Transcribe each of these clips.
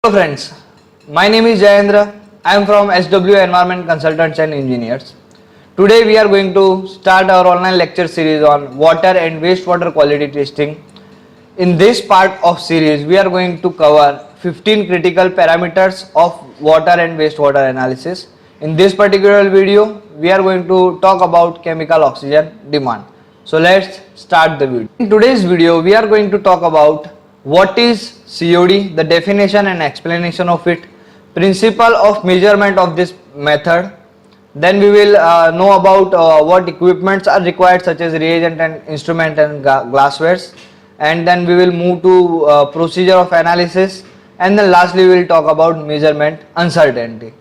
Hello friends, my name is Jayendra. I am from SW Environment Consultants and Engineers. Today we are going to start our online lecture series on water and wastewater quality testing. In this part of series we are going to cover 15 critical parameters of water and wastewater analysis. In this particular video we are going to talk about chemical oxygen demand. So let's start the video. In today's video we are going to talk about what is COD, the definition and explanation of it, principle of measurement of this method. Then we will know about what equipments are required such as reagent and instrument and glasswares, and then we will move to procedure of analysis, and then lastly we will talk about measurement uncertainty.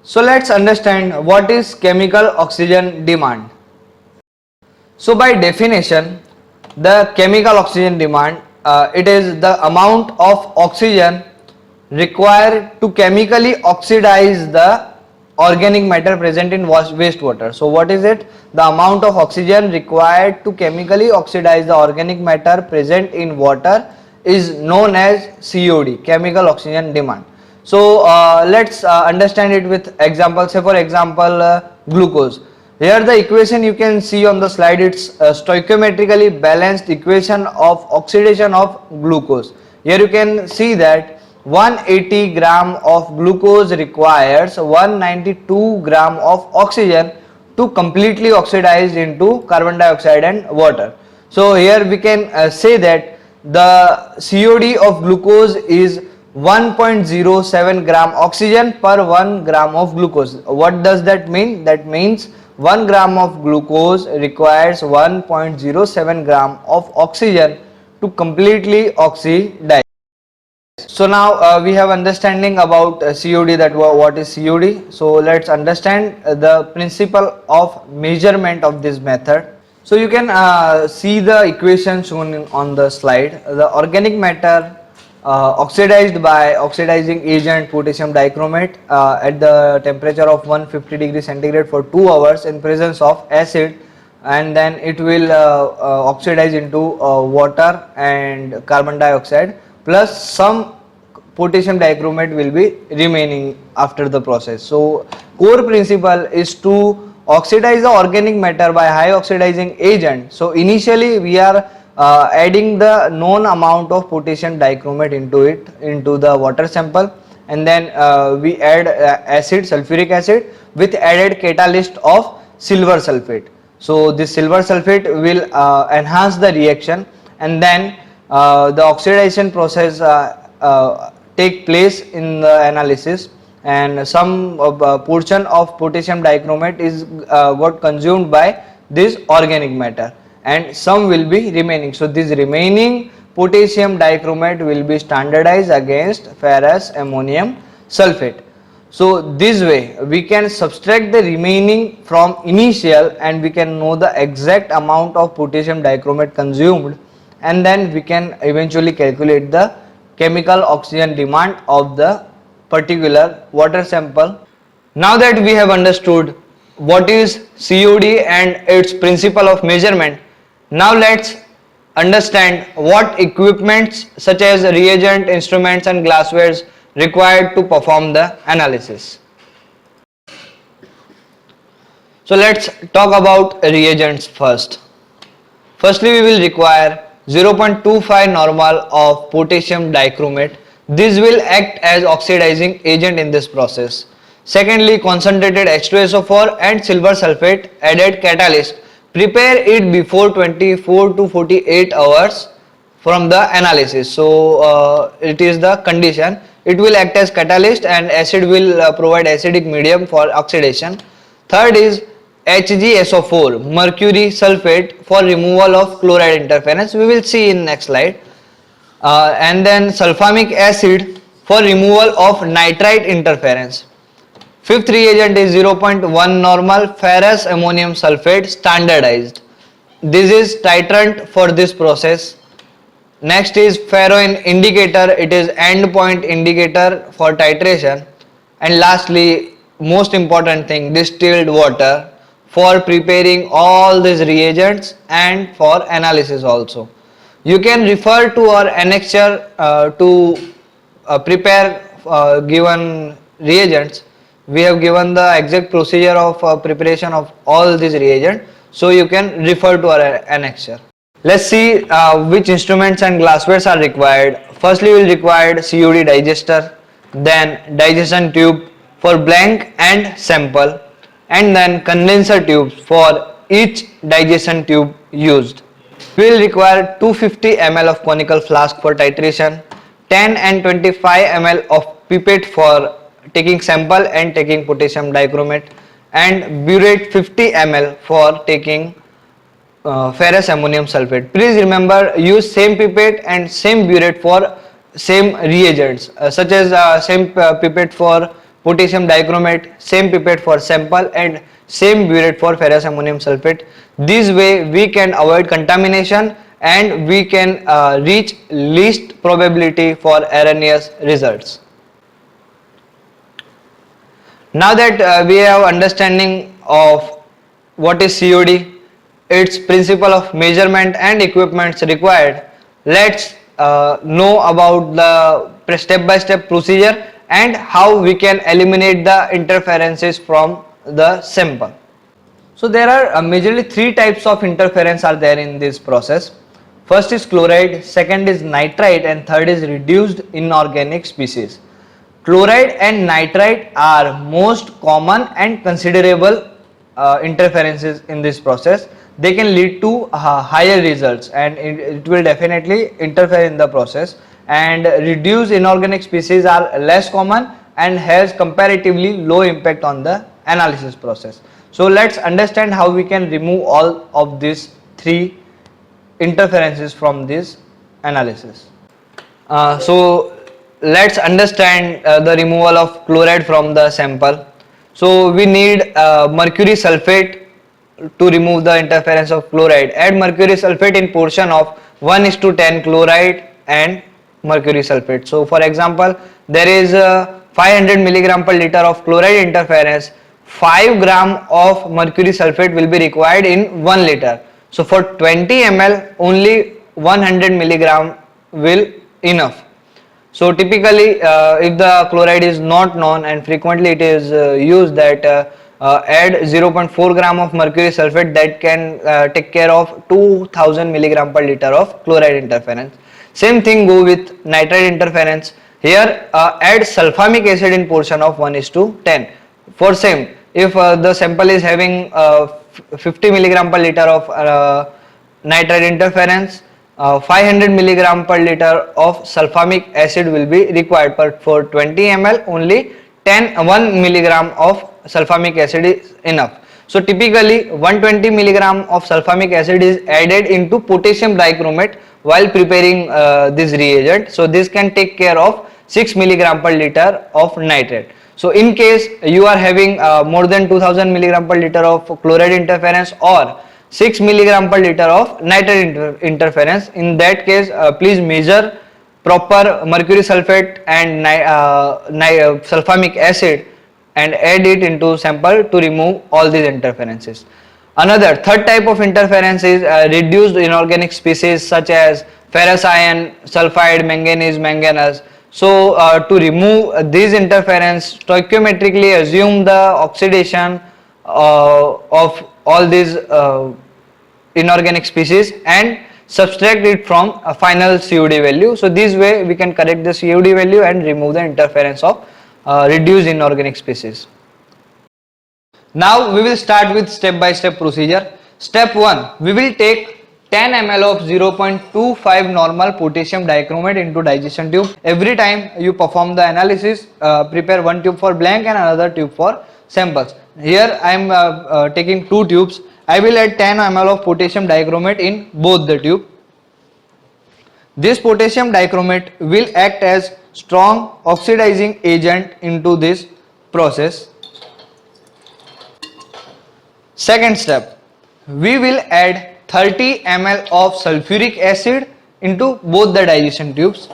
So let's understand what is chemical oxygen demand. So by definition, the chemical oxygen demand, it is the amount of oxygen required to chemically oxidize the organic matter present in wastewater. So what is it? The amount of oxygen required to chemically oxidize the organic matter present in water is known as COD, chemical oxygen demand. So let's understand it with example. Say for example glucose. Here the equation you can see on the slide, it's a stoichiometrically balanced equation of oxidation of glucose. Here you can see that 180 gram of glucose requires 192 gram of oxygen to completely oxidize into carbon dioxide and water. So here we can say that the COD of glucose is 1.07 gram oxygen per 1 gram of glucose. What does that mean? That means 1 gram of glucose requires 1.07 gram of oxygen to completely oxidize. So now we have understanding about COD, that what is COD. So let's understand the principle of measurement of this method. So you can see the equation shown on the slide. The organic matter oxidized by oxidizing agent potassium dichromate at the temperature of 150 degrees centigrade for 2 hours in presence of acid, and then it will oxidize into water and carbon dioxide, plus some potassium dichromate will be remaining after the process. So core principle is to oxidize the organic matter by high oxidizing agent. So initially we are adding the known amount of potassium dichromate into the water sample, and then we add acid, sulfuric acid, with added catalyst of silver sulfate. So this silver sulfate will enhance the reaction, and then the oxidation process take place in the analysis, and some portion of potassium dichromate is got consumed by this organic matter, and some will be remaining. So this remaining potassium dichromate will be standardized against ferrous ammonium sulfate. So this way we can subtract the remaining from initial, and we can know the exact amount of potassium dichromate consumed, and then we can eventually calculate the chemical oxygen demand of the particular water sample. Now that we have understood what is COD and its principle of measurement, now let's understand what equipments such as reagent, instruments and glasswares required to perform the analysis. So let's talk about reagents first. Firstly we will require 0.25 normal of potassium dichromate. This will act as oxidizing agent in this process. Secondly, concentrated H2SO4 and silver sulfate added catalyst. Prepare it before 24 to 48 hours from the analysis. So it is the condition. It will act as catalyst, and acid will provide acidic medium for oxidation. Third is HgSO4, mercury sulfate, for removal of chloride interference. We will see in next slide. And then sulfamic acid for removal of nitrite interference. Fifth reagent is 0.1 normal ferrous ammonium sulfate, standardized. This is titrant for this process. Next is ferroin indicator, it is endpoint indicator for titration. And lastly, most important thing, distilled water for preparing all these reagents and for analysis also. You can refer to our annexure to prepare given reagents, we have given the exact procedure of preparation of all these reagents, so you can refer to our annexure. Let's see which instruments and glasswares are required. Firstly, we will require COD digester, then digestion tube for blank and sample, and then condenser tubes for each digestion tube used. We will require 250 ml of conical flask for titration, 10 and 25 ml of pipette for taking sample and taking potassium dichromate, and burette 50 ml for taking ferrous ammonium sulfate. Please remember, use same pipette and same burette for same reagents, such as same pipette for potassium dichromate, same pipette for sample, and same burette for ferrous ammonium sulfate. This way we can avoid contamination and we can reach least probability for erroneous results. Now that we have understanding of what is COD, its principle of measurement and equipments required, let's know about the step-by-step procedure and how we can eliminate the interferences from the sample. So there are majorly three types of interference are there in this process. First is chloride, second is nitrite, and third is reduced inorganic species. Chloride and nitrite are most common and considerable interferences in this process. They can lead to higher results and it will definitely interfere in the process, and reduced inorganic species are less common and has comparatively low impact on the analysis process. So let's understand how we can remove all of these three interferences from this analysis. So let's understand the removal of chloride from the sample. So we need mercury sulfate to remove the interference of chloride. Add mercury sulfate in portion of 1:10 chloride and mercury sulfate. So for example, there is 500 milligram per liter of chloride interference, 5 gram of mercury sulfate will be required in 1 liter. So for 20 ml only 100 milligram will enough. So typically if the chloride is not known, and frequently it is used that add 0.4 gram of mercury sulfate, that can take care of 2000 milligram per liter of chloride interference. Same thing go with nitrite interference. Here add sulfamic acid in portion of 1:10. For same, if the sample is having 50 milligram per liter of nitrite interference, 500 milligram per liter of sulfamic acid will be required, but for 20 ml only 1 milligram of sulfamic acid is enough. So typically 120 milligram of sulfamic acid is added into potassium dichromate while preparing this reagent. So this can take care of 6 milligram per liter of nitrate. So in case you are having more than 2000 milligram per liter of chloride interference or 6 milligram per liter of nitrate interference, in that case please measure proper mercury sulfate and sulfamic acid and add it into sample to remove all these interferences. Another third type of interference is reduced inorganic species such as ferrous iron, sulfide, manganese, manganese. So to remove these interference, stoichiometrically assume the oxidation of all these inorganic species and subtract it from a final COD value. So this way we can correct the COD value and remove the interference of reduced inorganic species. Now we will start with step-by-step procedure. Step 1, we will take 10 ml of 0.25 normal potassium dichromate into digestion tube. Every time you perform the analysis, prepare one tube for blank and another tube for samples. Here I am taking two tubes. I will add 10 ml of potassium dichromate in both the tube. This potassium dichromate will act as strong oxidizing agent into this process. Second step, we will add 30 ml of sulfuric acid into both the digestion tubes.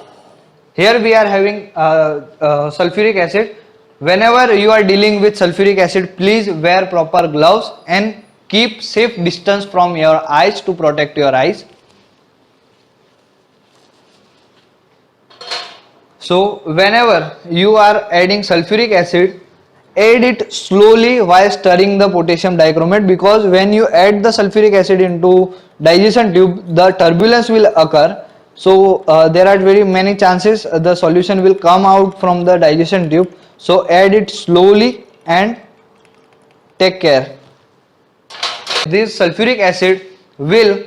Here we are having sulfuric acid. Whenever you are dealing with sulfuric acid, please wear proper gloves and keep safe distance from your eyes to protect your eyes. So whenever you are adding sulfuric acid, add it slowly while stirring the potassium dichromate, because when you add the sulfuric acid into digestion tube, the turbulence will occur. So there are very many chances the solution will come out from the digestion tube. So add it slowly and take care. This sulfuric acid will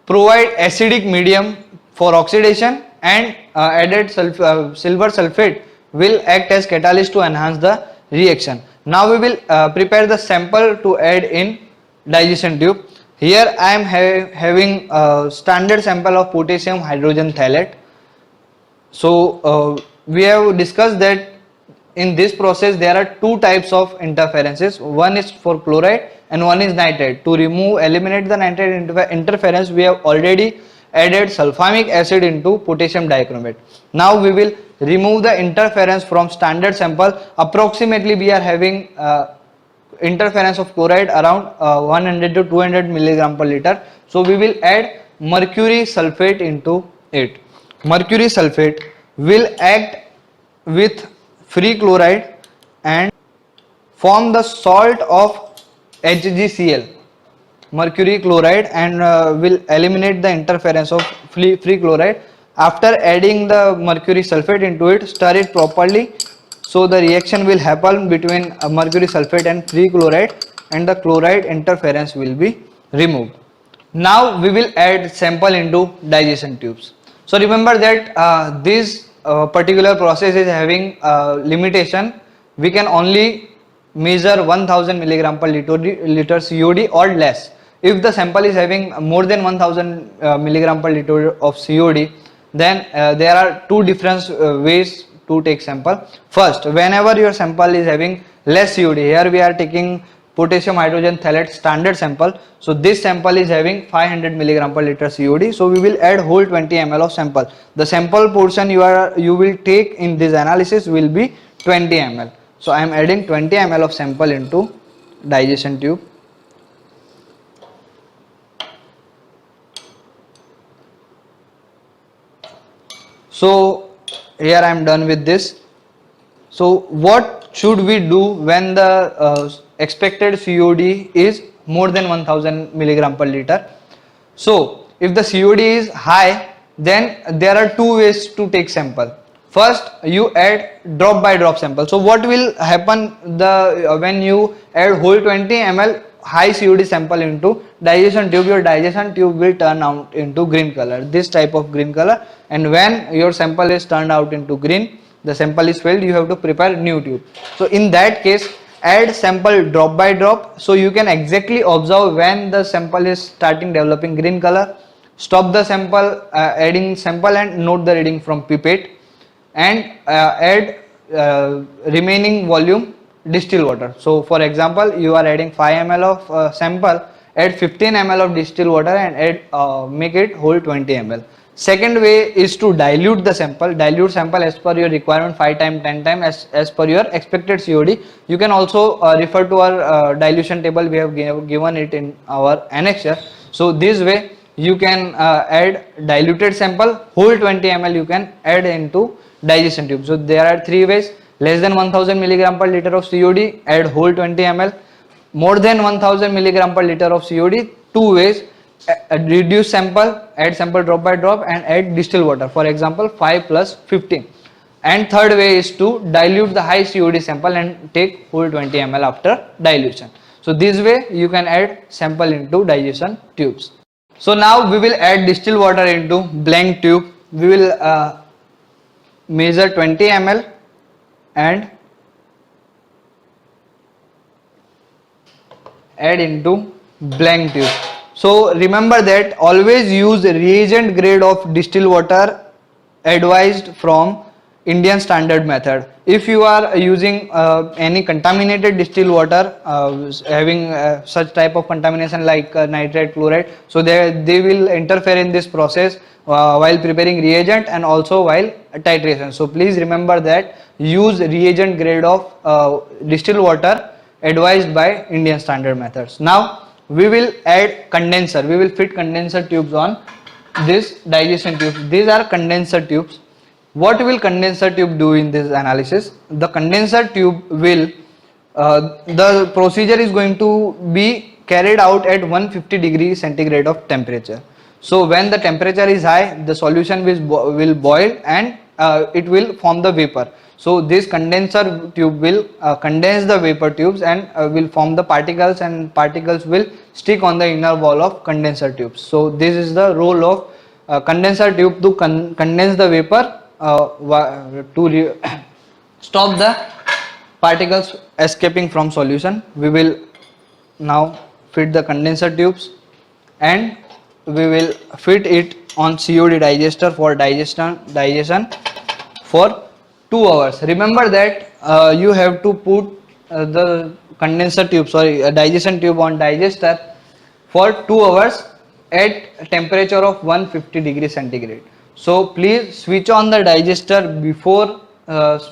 provide acidic medium for oxidation, and added silver sulfate will act as catalyst to enhance the reaction. Now we will prepare the sample to add in digestion tube. Here I am having a standard sample of potassium hydrogen thalate. So we have discussed that in this process there are two types of interferences. One is for chloride and one is nitrate. To eliminate the nitrate interference, we have already added sulfamic acid into potassium dichromate. Now we will remove the interference from standard sample. Approximately we are having interference of chloride around 100 to 200 milligram per liter. So we will add mercury sulfate into it. Mercury sulfate will act with free chloride and form the salt of HgCl, mercury chloride, and will eliminate the interference of free chloride. After adding the mercury sulfate into it, stir it properly, so the reaction will happen between mercury sulfate and free chloride, and the chloride interference will be removed. Now we will add sample into digestion tubes. So remember that this particular process is having limitation. We can only measure 1000 milligram per liter COD or less. If the sample is having more than 1000 milligram per liter of COD, then there are two different ways to take sample. First, whenever your sample is having less COD, here we are taking potassium hydrogen thalate standard sample. So this sample is having 500 milligram per liter COD. So we will add whole 20 ml of sample. The sample portion you will take in this analysis will be 20 ml. So I am adding 20 ml of sample into digestion tube. So here I am done with this. So what should we do when the expected COD is more than 1000 milligram per liter? So if the COD is high, then there are two ways to take sample. First, you add drop by drop sample. So what will happen when you add whole 20 ml high COD sample into digestion tube? Your digestion tube will turn out into green color, this type of green color, and when your sample is turned out into green, the sample is failed, you have to prepare new tube. So in that case, add sample drop by drop, so you can exactly observe when the sample is starting developing green color. Stop the sample, adding sample, and note the reading from pipette, and add remaining volume distilled water. So for example, you are adding 5 ml of sample, add 15 ml of distilled water and add make it whole 20 ml. Second way is to dilute the sample. Dilute sample as per your requirement, 5 times, 10 times, as per your expected COD. You can also refer to our dilution table. We have given it in our annexure. So this way you can add diluted sample, whole 20 ml you can add into digestion tube. So there are three ways: less than 1000 milligram per liter of COD, add whole 20 ml; more than 1000 milligram per liter of COD, two ways: reduce sample, add sample drop by drop, and add distilled water, for example 5 plus 15. And third way is to dilute the high COD sample and take whole 20 ml after dilution. So this way you can add sample into digestion tubes. So now we will add distilled water into blank tube. We will measure 20 ml and add into blank tube. So remember that always use reagent grade of distilled water advised from Indian standard method. If you are using any contaminated distilled water having such type of contamination like nitrate, chloride, so they will interfere in this process while preparing reagent and also while titration. So please remember that use reagent grade of distilled water advised by Indian standard methods. Now we will add condenser. We will fit condenser tubes on this digestion tubes. These are condenser tubes. What will condenser tube do in this analysis? The condenser tube will, the procedure is going to be carried out at 150 degrees centigrade of temperature. So when the temperature is high, the solution will boil and it will form the vapor. So this condenser tube will condense the vapor tubes and will form the particles, and particles will stick on the inner wall of condenser tubes. So this is the role of condenser tube to condense the vapor to stop the particles escaping from solution. We will now fit the condenser tubes and we will fit it on COD digester for digestion for 2 hours. Remember that you have to put the condenser tube, a digestion tube on digester for 2 hours at temperature of 150 degrees centigrade. So please switch on the digester before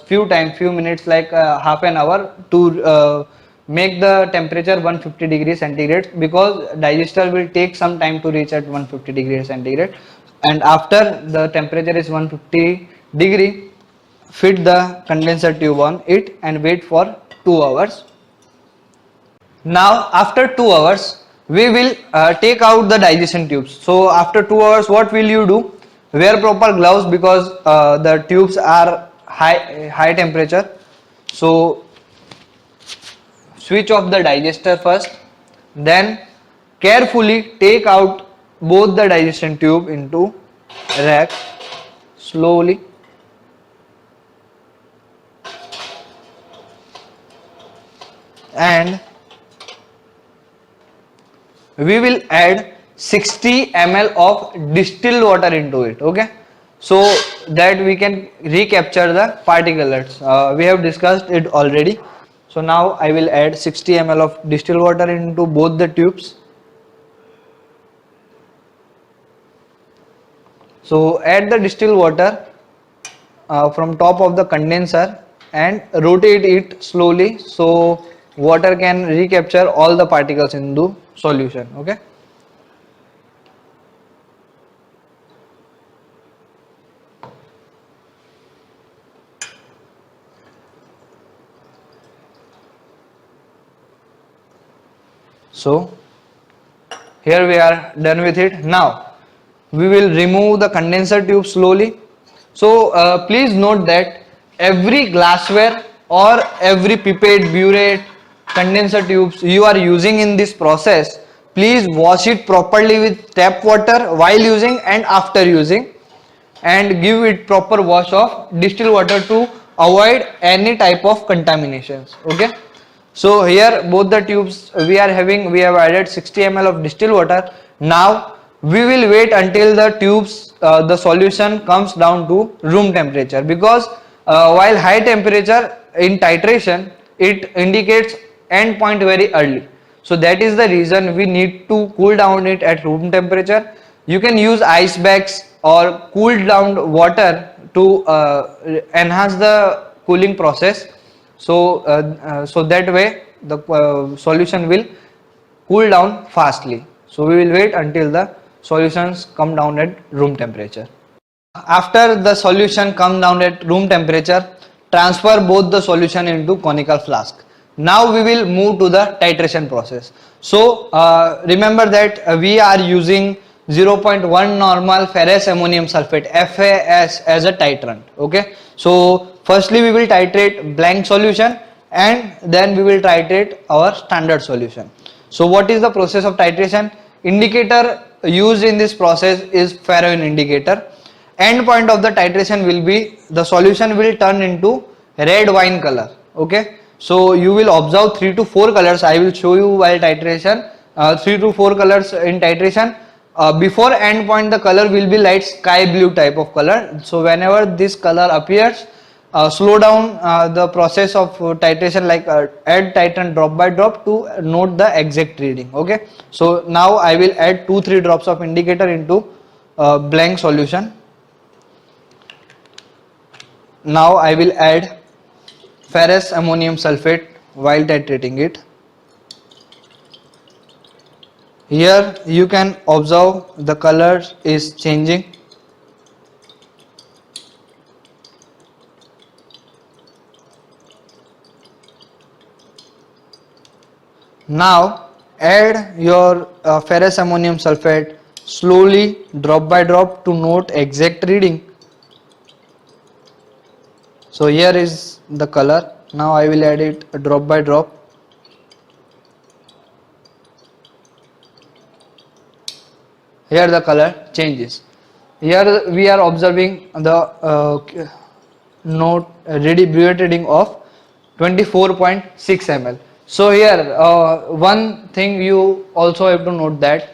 few minutes, like half an hour, to make the temperature 150 degrees centigrade, because digester will take some time to reach at 150 degrees centigrade. And after the temperature is 150 degree, fit the condenser tube on it and wait for 2 hours. Now after 2 hours we will take out the digestion tubes. So after 2 hours what will you do? Wear proper gloves, because the tubes are high temperature. So switch off the digester first, then carefully take out both the digestion tube into rack slowly. And we will add 60 ml of distilled water into it, okay, so that we can recapture the particulates. We have discussed it already. So now I will add 60 ml of distilled water into both the tubes. So add the distilled water from top of the condenser and rotate it slowly, so water can recapture all the particles in the solution, okay. So here we are done with it. Now we will remove the condenser tube slowly. So please note that every glassware or every pipette, burette, condenser tubes you are using in this process, please wash it properly with tap water while using and after using, and give it proper wash of distilled water to avoid any type of contaminations, okay. So here both the tubes we have added 60 ml of distilled water. Now we will wait until the tubes the solution comes down to room temperature, because while high temperature in titration it indicates end point very early. So that is the reason we need to cool down it at room temperature. You can use ice bags or cooled down water to enhance the cooling process. So that way the solution will cool down fastly. So we will wait until the solutions come down at room temperature. After the solution come down at room temperature, transfer both the solution into conical flask. Now we will move to the titration process. So remember that we are using 0.1 normal ferrous ammonium sulfate, FAS, as a titrant, okay. So firstly we will titrate blank solution and then we will titrate our standard solution. So what is the process of titration? Indicator used in this process is Farrowen indicator. End point of the titration will be the solution will turn into red wine color, okay. So you will observe 3 to 4 colors. I will show you while titration 3 to 4 colors in titration. Before end point the color will be light sky blue type of color. So whenever this color appears, slow down the process of titration, like add titrant drop by drop to note the exact reading, okay. So now I will add 2-3 drops of indicator into blank solution. Now I will add ferrous ammonium sulfate while titrating it. Here you can observe the color is changing. Now add your ferrous ammonium sulfate slowly, drop by drop, to note exact reading. So here is the color. Now I will add it drop by drop. Here the color changes. Here we are observing the note brevet reading of 24.6 ml. So here one thing you also have to note that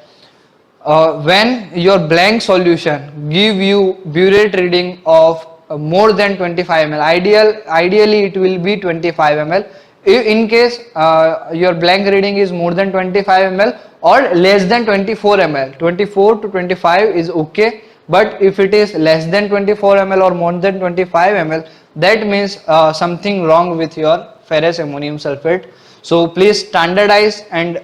when your blank solution give you burette reading of more than 25 ml, ideally it will be 25 ml. In case your blank reading is more than 25 ml or less than 24 ml, 24 to 25 is okay, but if it is less than 24 ml or more than 25 ml, that means something wrong with your ferrous ammonium sulfate. So please standardize and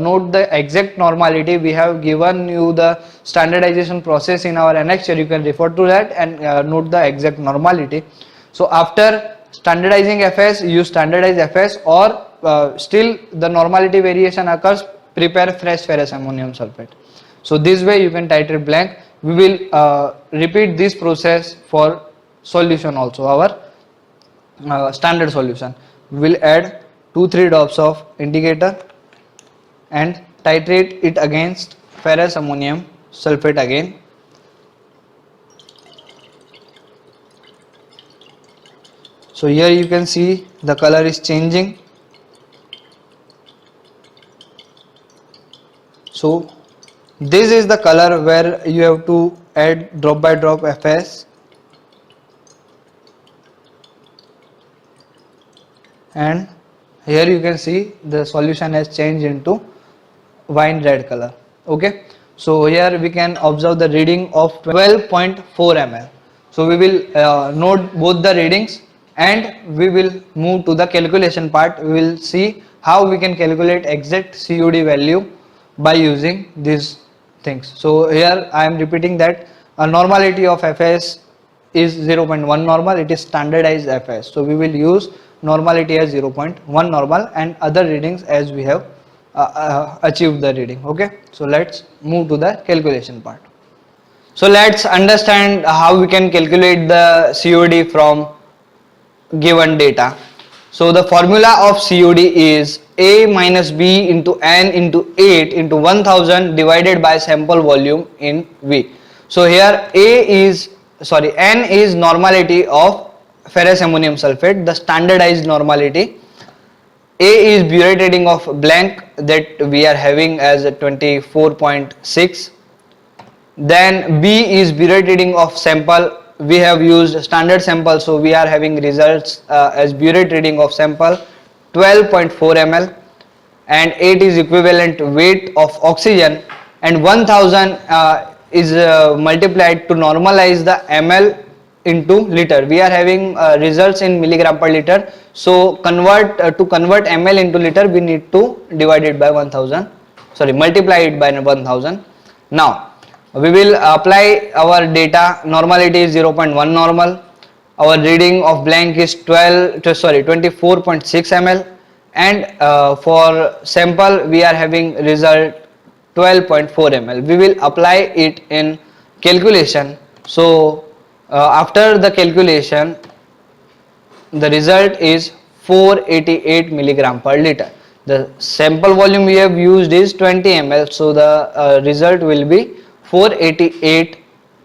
note the exact normality. We have given you the standardization process in our annexure. You can refer to that and note the exact normality. So after standardizing Fs, you standardize Fs, or still the normality variation occurs, prepare fresh ferrous ammonium sulfate. So this way you can titrate blank. We will repeat this process for solution also, our standard solution. We will add 2-3 drops of indicator and titrate it against ferrous ammonium sulfate again. So here you can see the color is changing. So this is the color where you have to add drop by drop Fs, and here you can see the solution has changed into wine red color. Okay, so here we can observe the reading of 12.4 ml. So we will note both the readings and we will move to the calculation part. We will see how we can calculate exact COD value by using these things. So here I am repeating that a normality of Fs is 0.1 normal. It is standardized Fs. So we will use normality as 0.1 normal and other readings as we have achieved the reading. Okay, so let's move to the calculation part. So let's understand how we can calculate the COD from given data. So the formula of COD is A minus B into N into 8 into 1000 divided by sample volume in V. So here N is normality of ferrous ammonium sulfate, the standardized normality. A is burette reading of blank that we are having as 24.6. Then B is burette reading of sample. We have used standard sample, so we are having results as burette reading of sample 12.4 ml, and 8 is equivalent weight of oxygen, and 1000 is multiplied to normalize the ml into liter. We are having results in milligram per liter, so to convert ml into liter we need to divide it by 1000, multiply it by 1000. Now we will apply our data. Normality is 0.1 normal, our reading of blank is 24.6 ml, and for sample we are having result 12.4 ml. We will apply it in calculation. So after the calculation, the result is 488 milligram per liter. The sample volume we have used is 20 ml, so the result will be 488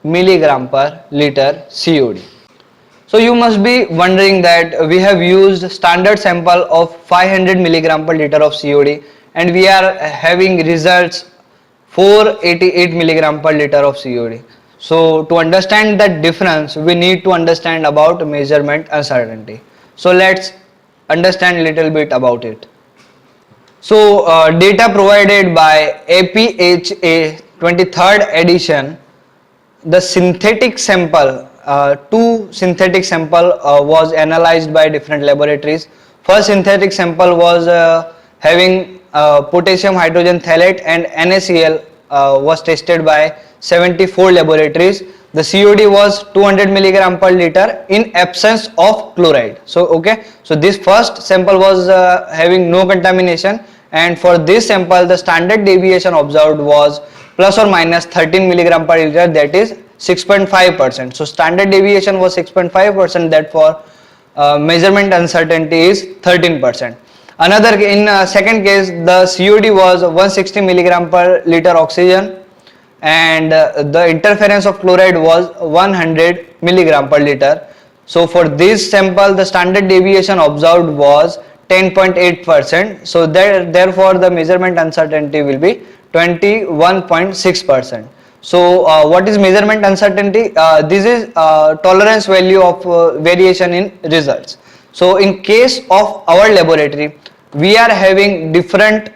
milligram per liter COD. So you must be wondering that we have used standard sample of 500 milligram per liter of COD and we are having results 488 milligram per liter of COD. So to understand that difference, we need to understand about measurement uncertainty. So let's understand a little bit about it. So data provided by APHA 23rd edition, the synthetic sample, two synthetic sample was analyzed by different laboratories. First synthetic sample was having potassium hydrogen phthalate and NaCl was tested by 74 laboratories. The COD was 200 milligram per liter in absence of chloride. So okay, so this first sample was having no contamination and for this sample the standard deviation observed was plus or minus 13 milligram per liter, that is 6.5%. So standard deviation was 6.5%, that for measurement uncertainty is 13%. Another in second case the COD was 160 milligram per liter oxygen, and the interference of chloride was 100 milligram per liter. So for this sample the standard deviation observed was 10.8%. So therefore the measurement uncertainty will be 21.6%. So what is measurement uncertainty? This is tolerance value of variation in results. So in case of our laboratory, we are having different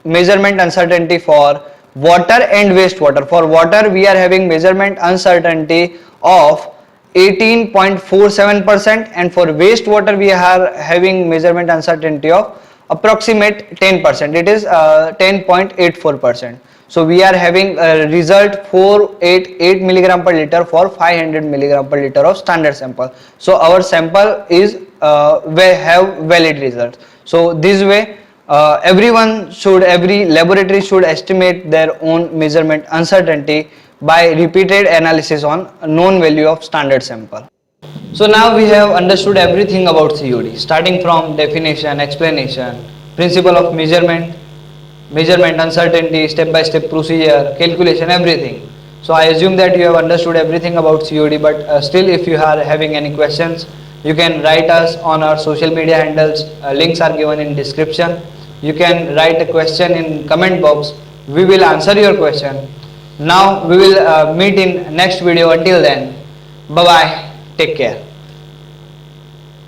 measurement uncertainty for water and wastewater. For water we are having measurement uncertainty of 18.47%, and for wastewater we are having measurement uncertainty of approximate 10%, it is 10.84%. So we are having a result 488 milligram per liter for 500 milligram per liter of standard sample. So our sample is have valid results. So this way every laboratory should estimate their own measurement uncertainty by repeated analysis on a known value of standard sample. So now we have understood everything about COD, starting from definition, explanation, principle of measurement, measurement uncertainty, step-by-step procedure, calculation, everything. So I assume that you have understood everything about COD, but still if you are having any questions, you can write us on our social media handles. Links are given in description. You can write a question in comment box. We will answer your question. Now we will meet in next video. Until then, bye bye, take care.